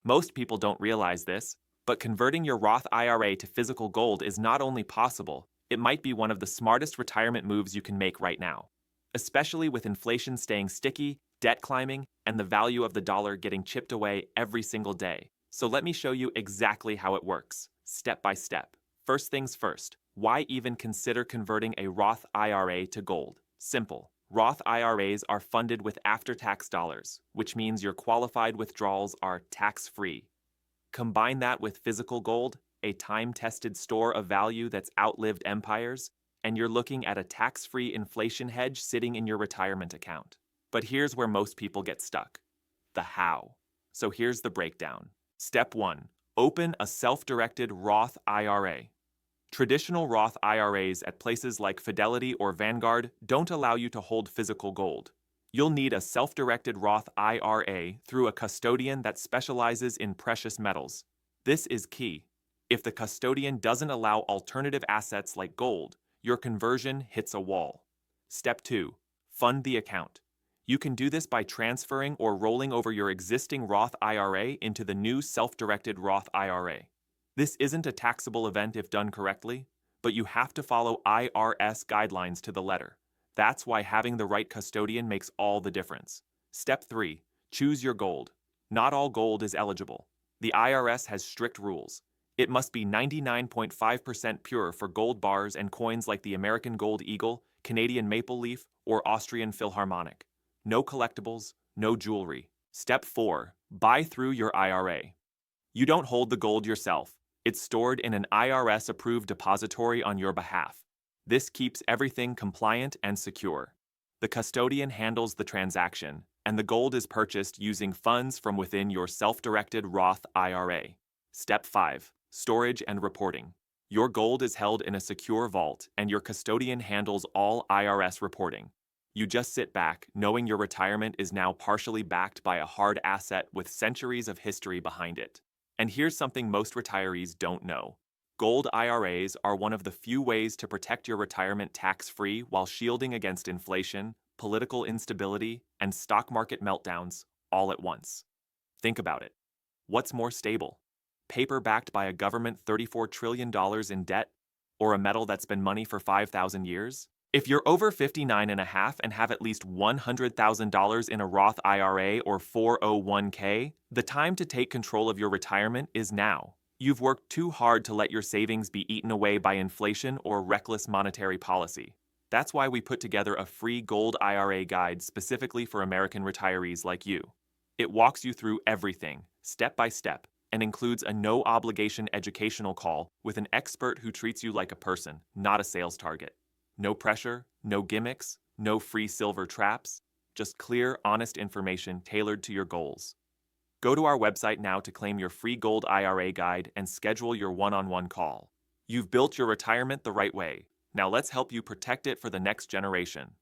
Most people don't realize this, but converting your Roth IRA to physical gold is not only possible, it might be one of the smartest retirement moves you can make right now. Especially with inflation staying sticky, debt climbing, and the value of the dollar getting chipped away every single day. So let me show you exactly how it works, step by step. First things first, why even consider converting a Roth IRA to gold? Simple. Roth IRAs are funded with after-tax dollars, which means your qualified withdrawals are tax-free. Combine that with physical gold, a time-tested store of value that's outlived empires, and you're looking at a tax-free inflation hedge sitting in your retirement account. But here's where most people get stuck. The how. So here's the breakdown. Step 1. Open a self-directed Roth IRA. Traditional Roth IRAs at places like Fidelity or Vanguard don't allow you to hold physical gold. You'll need a self-directed Roth IRA through a custodian that specializes in precious metals. This is key. If the custodian doesn't allow alternative assets like gold, your conversion hits a wall. Step 2. Fund the account. You can do this by transferring or rolling over your existing Roth IRA into the new self-directed Roth IRA. This isn't a taxable event if done correctly, but you have to follow IRS guidelines to the letter. That's why having the right custodian makes all the difference. Step 3. Choose your gold. Not all gold is eligible. The IRS has strict rules. It must be 99.5% pure for gold bars and coins like the American Gold Eagle, Canadian Maple Leaf, or Austrian Philharmonic. No collectibles, no jewelry. Step 4. Buy through your IRA. You don't hold the gold yourself. It's stored in an IRS-approved depository on your behalf. This keeps everything compliant and secure. The custodian handles the transaction, and the gold is purchased using funds from within your self-directed Roth IRA. Step 5. Storage and reporting. Your gold is held in a secure vault, and your custodian handles all IRS reporting. You just sit back, knowing your retirement is now partially backed by a hard asset with centuries of history behind it. And here's something most retirees don't know. Gold IRAs are one of the few ways to protect your retirement tax-free while shielding against inflation, political instability, and stock market meltdowns all at once. Think about it. What's more stable? Paper backed by a government $34 trillion in debt, or a metal that's been money for 5,000 years? If you're over 59 and a half and have at least $100,000 in a Roth IRA or 401k, the time to take control of your retirement is now. You've worked too hard to let your savings be eaten away by inflation or reckless monetary policy. That's why we put together a free Gold IRA guide specifically for American retirees like you. It walks you through everything, step by step, and includes a no-obligation educational call with an expert who treats you like a person, not a sales target. No pressure, no gimmicks, no free silver traps, just clear, honest information tailored to your goals. Go to our website now to claim your free Gold IRA guide and schedule your one-on-one call. You've built your retirement the right way. Now let's help you protect it for the next generation.